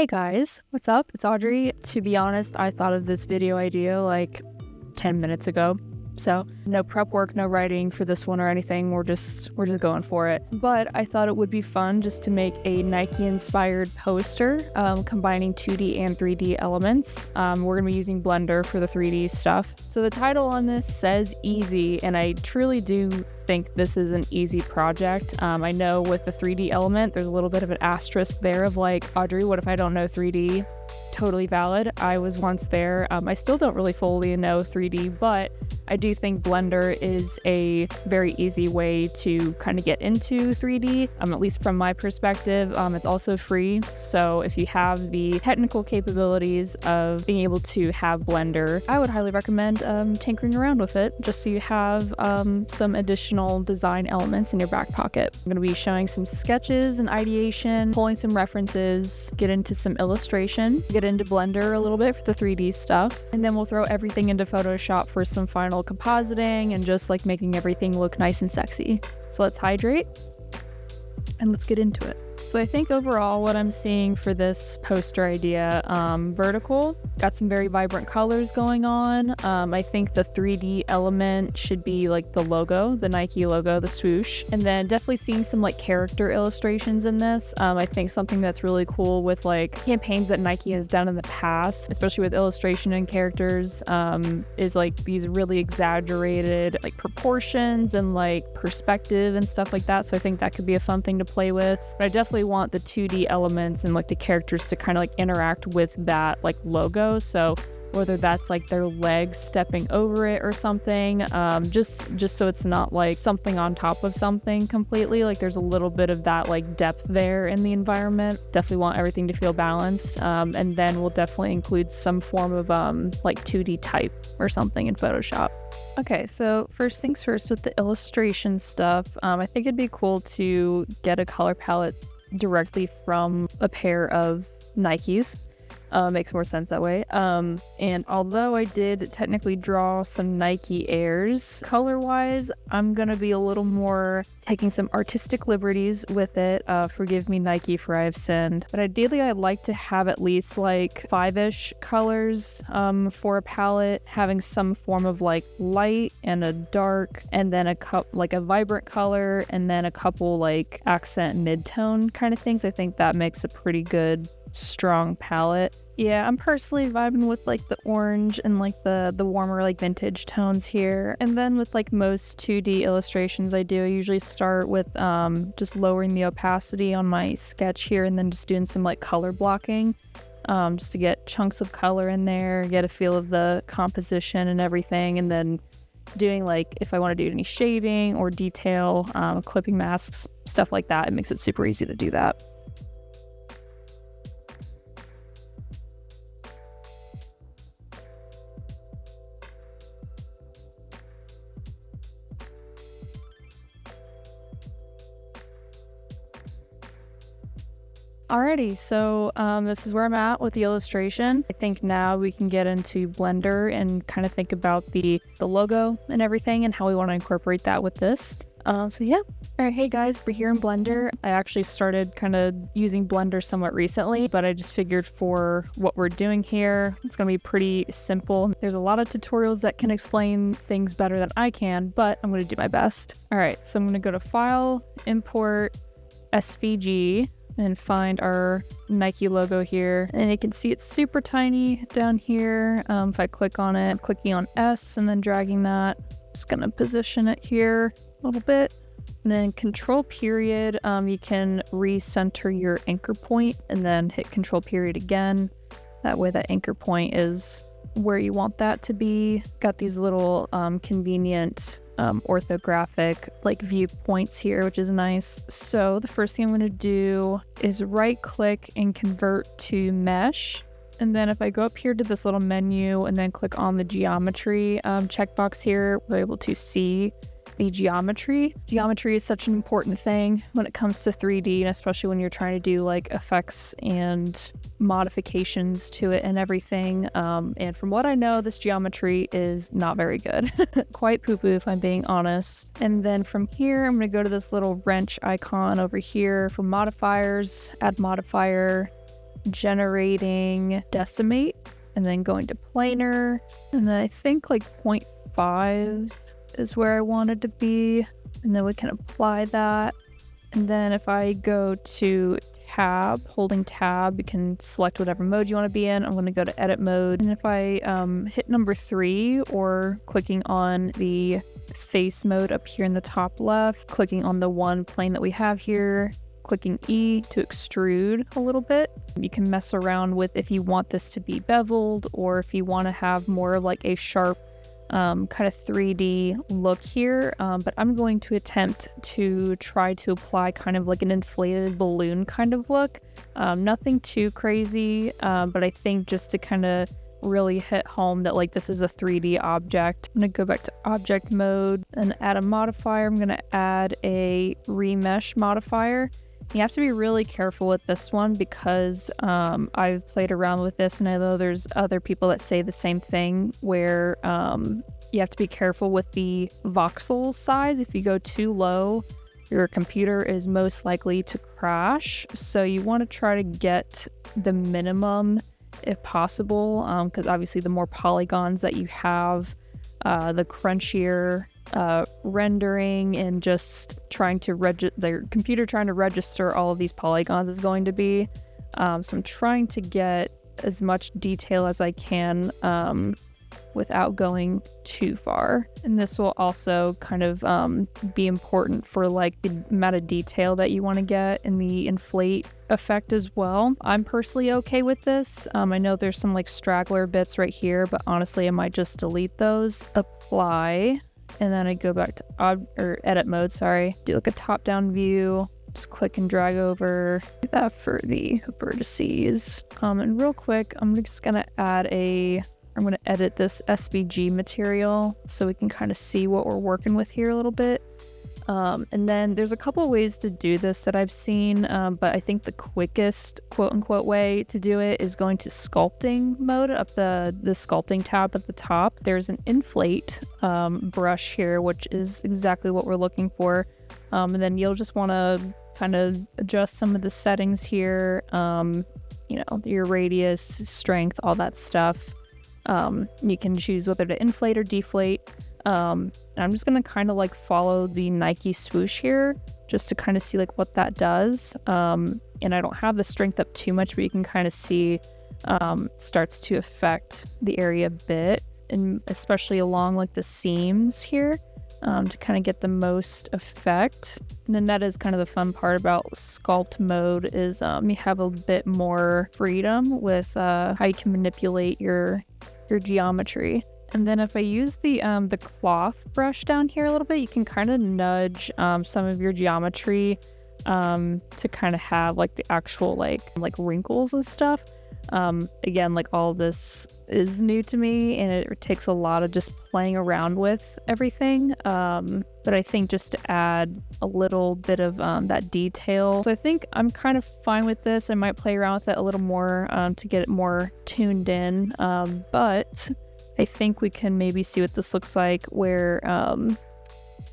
Hey guys, what's up? It's Audrey. To be honest, I thought of this video idea like 10 minutes ago. So no prep work, no writing for this one or anything. We're just going for it. But I thought it would be fun just to make a Nike inspired poster, combining 2D and 3D elements. We're gonna be using Blender for the 3D stuff. So the title on this says easy, and I truly do think this is an easy project. I know with the 3D element, there's a little bit of an asterisk there of like, Audrey, what if I don't know 3D? Totally valid. I was once there. I still don't really fully know 3D, but I do think Blender is a very easy way to kind of get into 3D, at least from my perspective. It's also free, so if you have the technical capabilities of being able to have Blender, I would highly recommend tinkering around with it, just so you have some additional design elements in your back pocket. I'm going to be showing some sketches and ideation, pulling some references, get into some illustration, get into Blender a little bit for the 3D stuff, and then we'll throw everything into Photoshop for some final compositing and just like making everything look nice and sexy. So let's hydrate and let's get into it. So I think overall what I'm seeing for this poster idea, vertical, got some very vibrant colors going on. I think the 3D element should be like the logo, the Nike logo, the swoosh, and then definitely seeing some like character illustrations in this. I think something that's really cool with like campaigns that Nike has done in the past, especially with illustration and characters, is like these really exaggerated like proportions and like perspective and stuff like that. So I think that could be a fun thing to play with. But I definitely want the 2D elements and like the characters to kind of like interact with that like logo. So whether that's like their legs stepping over it or something, just so it's not like something on top of something completely. Like there's a little bit of that like depth there in the environment. Definitely want everything to feel balanced. And then we'll definitely include some form of like 2D type or something in Photoshop. Okay, so first things first with the illustration stuff, I think it'd be cool to get a color palette directly from a pair of Nikes. Makes more sense that way. And although I did technically draw some Nike Airs, color-wise, I'm gonna be a little more taking some artistic liberties with it. Forgive me, Nike, for I have sinned. But ideally, I'd like to have at least like 5-ish colors for a palette, having some form of like light and a dark, and then like a vibrant color, and then a couple like accent mid-tone kind of things. I think that makes a pretty good strong palette. Yeah, I'm personally vibing with like the orange and like the warmer like vintage tones here. And then with like most 2D illustrations I usually start with just lowering the opacity on my sketch here and then just doing some like color blocking, just to get chunks of color in there, get a feel of the composition and everything, and then doing like if I want to do any shading or detail, clipping masks, stuff like that. It makes it super easy to do that. Alrighty, so this is where I'm at with the illustration. I think now we can get into Blender and kind of think about the logo and everything and how we want to incorporate that with this. So yeah. Alright, hey guys, we're here in Blender. I actually started kind of using Blender somewhat recently, but I just figured for what we're doing here, it's going to be pretty simple. There's a lot of tutorials that can explain things better than I can, but I'm going to do my best. Alright, so I'm going to go to File, Import, SVG, and find our Nike logo here, and you can see it's super tiny down here. If I click on it, I'm clicking on S and then dragging that, just gonna position it here a little bit, and then Control period, you can recenter your anchor point and then hit Control period again. That way that anchor point is where you want that to be. Got these little convenient orthographic like viewpoints here, which is nice. So the first thing I'm going to do is right click and convert to mesh. And then if I go up here to this little menu and then click on the geometry checkbox here, we're able to see the geometry. Geometry is such an important thing when it comes to 3D, and especially when you're trying to do like effects and modifications to it and everything. And from what I know, this geometry is not very good. Quite poo-poo if I'm being honest. And then from here, I'm going to go to this little wrench icon over here for modifiers, add modifier, generating decimate, and then going to planar, and then I think like 0.5 is where I wanted to be, and then we can apply that. And then if I go to tab, holding tab, you can select whatever mode you want to be in. I'm going to go to edit mode, and if I hit number 3 or clicking on the face mode up here in the top left, clicking on the one plane that we have here, clicking E to extrude a little bit. You can mess around with if you want this to be beveled or if you want to have more of like a sharp kind of 3D look here, but I'm going to attempt to try to apply kind of like an inflated balloon kind of look. Nothing too crazy, but I think just to kind of really hit home that like this is a 3D object. I'm gonna go back to object mode and add a modifier. I'm gonna add a remesh modifier. You have to be really careful with this one because I've played around with this, and I know there's other people that say the same thing where you have to be careful with the voxel size. If you go too low, your computer is most likely to crash. So you want to try to get the minimum if possible, because obviously the more polygons that you have, the crunchier rendering and just trying to the computer trying to register all of these polygons is going to be. So I'm trying to get as much detail as I can without going too far. And this will also kind of be important for like the amount of detail that you want to get in the inflate effect as well. I'm personally okay with this. I know there's some like straggler bits right here, but honestly I might just delete those. Apply, and then I go back to edit mode, do like a top-down view. Just click and drag over. Do that for the vertices. And real quick, I'm just gonna I'm going to edit this SVG material so we can kind of see what we're working with here a little bit. And then there's a couple ways to do this that I've seen, but I think the quickest quote-unquote way to do it is going to sculpting mode up the sculpting tab at the top. There's an inflate brush here, which is exactly what we're looking for. And then you'll just want to kind of adjust some of the settings here, you know, your radius, strength, all that stuff. You can choose whether to inflate or deflate. And I'm just gonna kind of like follow the Nike swoosh here just to kind of see like what that does. And I don't have the strength up too much, but you can kind of see starts to affect the area a bit, and especially along like the seams here, to kind of get the most effect. And then that is kind of the fun part about sculpt mode is you have a bit more freedom with how you can manipulate your geometry. And then if I use the cloth brush down here a little bit, you can kind of nudge some of your geometry to kind of have like the actual like wrinkles and stuff. Again, like all of this is new to me, and it takes a lot of just playing around with everything. But I think just to add a little bit of that detail. So I think I'm kind of fine with this. I might play around with it a little more to get it more tuned in. But I think we can maybe see what this looks like where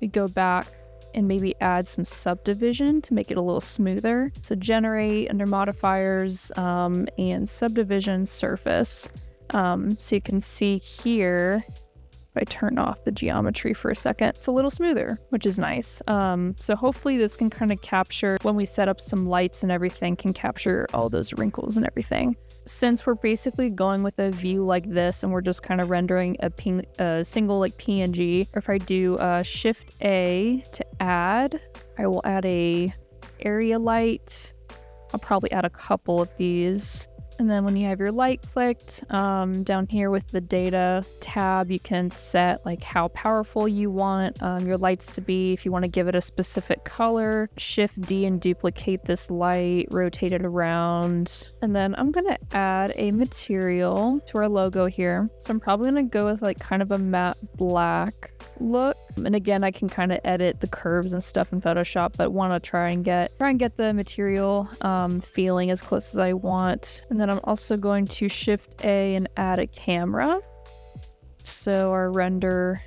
we go back and maybe add some subdivision to make it a little smoother. So generate under modifiers and subdivision surface. So you can see here, if I turn off the geometry for a second, it's a little smoother, which is nice. So hopefully this can kind of capture, when we set up some lights and everything, can capture all those wrinkles and everything. Since we're basically going with a view like this and we're just kind of rendering a single like PNG, or if I do Shift A to add, I will add a area light. I'll probably add a couple of these. And then when you have your light clicked, down here with the data tab, you can set like how powerful you want your lights to be. If you want to give it a specific color, Shift D and duplicate this light, rotate it around. And then I'm gonna add a material to our logo here. So I'm probably gonna go with like kind of a matte black look. And again, I can kind of edit the curves and stuff in Photoshop, but want to try and get the material feeling as close as I want. And then I'm also going to Shift A and add a camera, so our render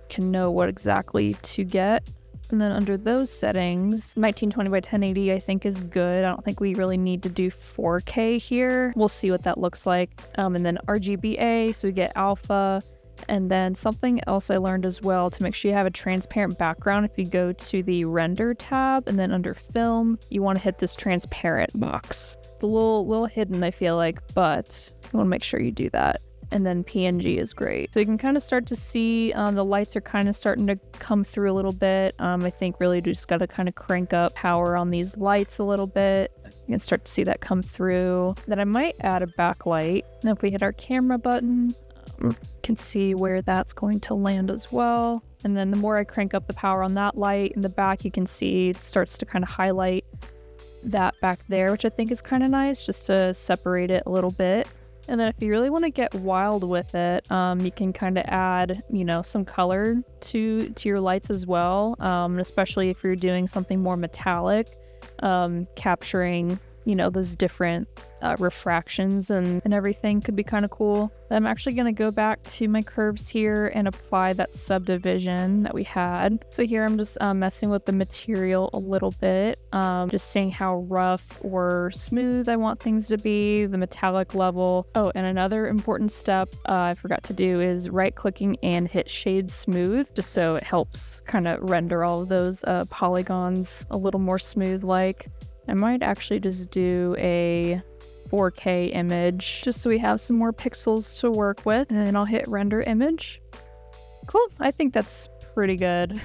can know what exactly to get. And then under those settings, 1920 by 1080 I think is good. I don't think we really need to do 4K here. We'll see what that looks like. And then RGBA, so we get alpha. And then something else I learned as well, to make sure you have a transparent background, if you go to the render tab and then under film, you want to hit this transparent box. It's a little hidden, I feel like, but you want to make sure you do that. And then PNG is great. So you can kind of start to see the lights are kind of starting to come through a little bit. I think really just got to kind of crank up power on these lights a little bit. You can start to see that come through. Then I might add a backlight. Now if we hit our camera button, can see where that's going to land as well. And then the more I crank up the power on that light in the back, you can see it starts to kind of highlight that back there, which I think is kind of nice, just to separate it a little bit. And then if you really want to get wild with it, you can kind of add, some color to your lights as well, especially if you're doing something more metallic, capturing those different refractions and everything could be kind of cool. I'm actually going to go back to my curves here and apply that subdivision that we had. So here I'm just messing with the material a little bit, just seeing how rough or smooth I want things to be, the metallic level. Oh, and another important step I forgot to do is right-clicking and hit Shade Smooth, just so it helps kind of render all of those polygons a little more smooth-like. I might actually just do a 4K image just so we have some more pixels to work with, and then I'll hit render image. Cool. I think that's pretty good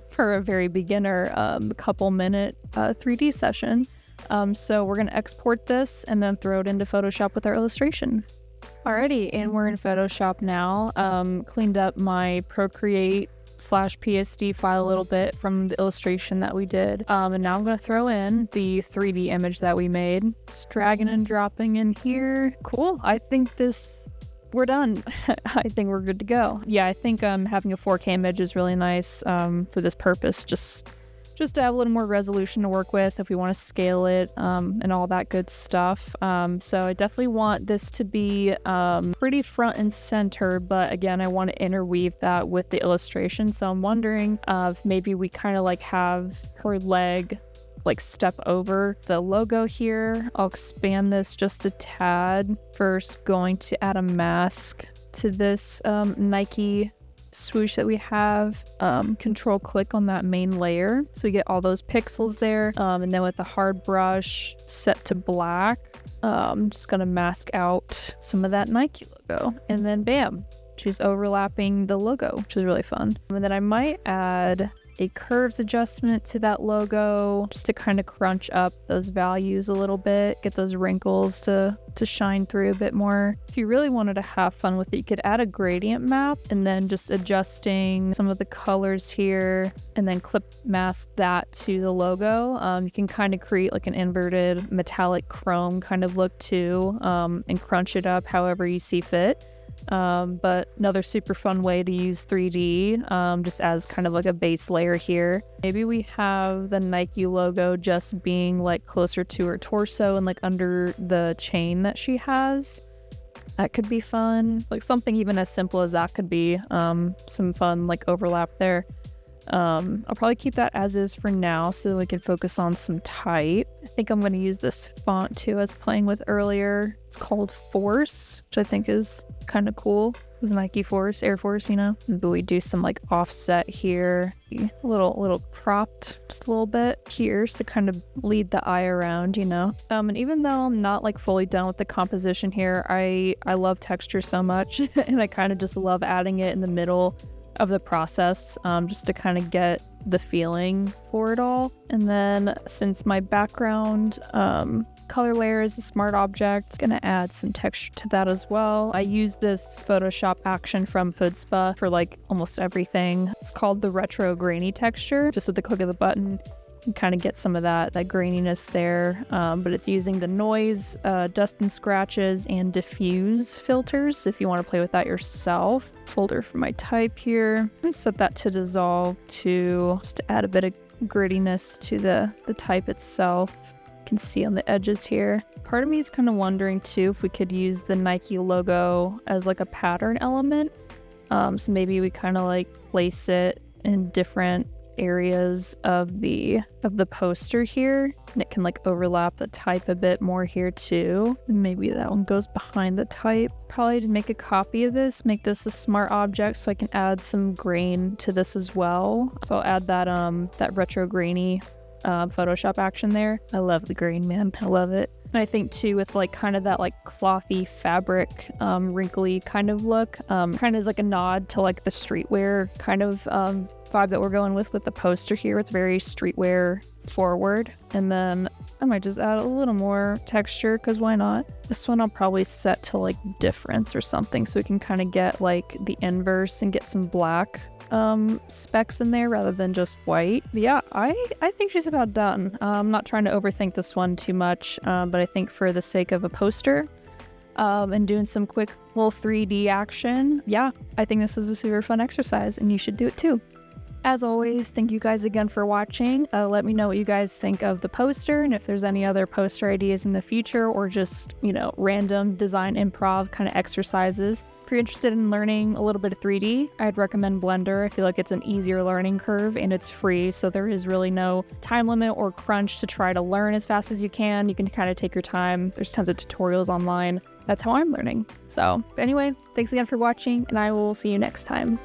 for a very beginner couple minute 3D session. So we're going to export this and then throw it into Photoshop with our illustration. Alrighty, and we're in Photoshop now. Cleaned up my Procreate/PSD file a little bit from the illustration that we did. And now I'm going to throw in the 3D image that we made. Just dragging and dropping in here. Cool. I think we're done. I think we're good to go. Yeah, I think having a 4K image is really nice for this purpose. Just to have a little more resolution to work with if we want to scale it and all that good stuff. So I definitely want this to be pretty front and center, but again, I want to interweave that with the illustration. So I'm wondering if maybe we kind of like have her leg like step over the logo here. I'll expand this just a tad. First, going to add a mask to this Nike swoosh that we have. Control click on that main layer so we get all those pixels there, and then with the hard brush set to black, I'm just gonna mask out some of that Nike logo, and then bam, she's overlapping the logo, which is really fun. And then I might add a curves adjustment to that logo just to kind of crunch up those values a little bit, get those wrinkles to shine through a bit more. If you really wanted to have fun with it, you could add a gradient map and then just adjusting some of the colors here and then clip mask that to the logo. You can kind of create like an inverted metallic chrome kind of look too, and crunch it up however you see fit. But another super fun way to use 3D, just as kind of like a base layer here. Maybe we have the Nike logo just being like closer to her torso and like under the chain that she has. That could be fun. Like something even as simple as that could be some fun like overlap there. I'll probably keep that as is for now so that we can focus on some type. I think I'm going to use this font too I was playing with earlier. It's called Force, which I think is kind of cool. It's Nike Force, Air Force, But we do some like offset here, a little cropped just a little bit here to kind of lead the eye around, And even though I'm not like fully done with the composition here, I love texture so much and I kind of just love adding it in the middle of the process, just to kind of get the feeling for it all. And then since my background color layer is a smart object, gonna add some texture to that as well. I use this Photoshop action from Chutzpah for like almost everything. It's called the retro grainy texture. Just with the click of the button, you kind of get some of that graininess there, but it's using the noise, dust and scratches, and diffuse filters if you want to play with that yourself. Folder for my type here. I set that to dissolve to just to add a bit of grittiness to the type itself. You can see on the edges here. Part of me is kind of wondering too if we could use the Nike logo as like a pattern element. So maybe we kind of like place it in different areas of the poster here, and it can like overlap the type a bit more here too. And maybe that one goes behind the type. Probably to make a copy of this, make this a smart object so I can add some grain to this as well. So I'll add that retro grainy Photoshop action there. I love the grain, man. I love it. And I think too with like kind of that like clothy fabric, wrinkly kind of look, kind of is like a nod to like the streetwear kind of vibe that we're going with the poster here. It's very streetwear forward. And then I might just add a little more texture because why not? This one I'll probably set to like difference or something so we can kind of get like the inverse and get some black specs in there rather than just white. But yeah, I think she's about done. I'm not trying to overthink this one too much, but I think for the sake of a poster and doing some quick little 3D action, yeah, I think this is a super fun exercise and you should do it too. As always, thank you guys again for watching. Let me know what you guys think of the poster and if there's any other poster ideas in the future or just, you know, random design improv kind of exercises. If you're interested in learning a little bit of 3D, I'd recommend Blender. I feel like it's an easier learning curve and it's free, so there is really no time limit or crunch to try to learn as fast as you can. You can kind of take your time. There's tons of tutorials online. That's how I'm learning. So anyway, thanks again for watching and I will see you next time.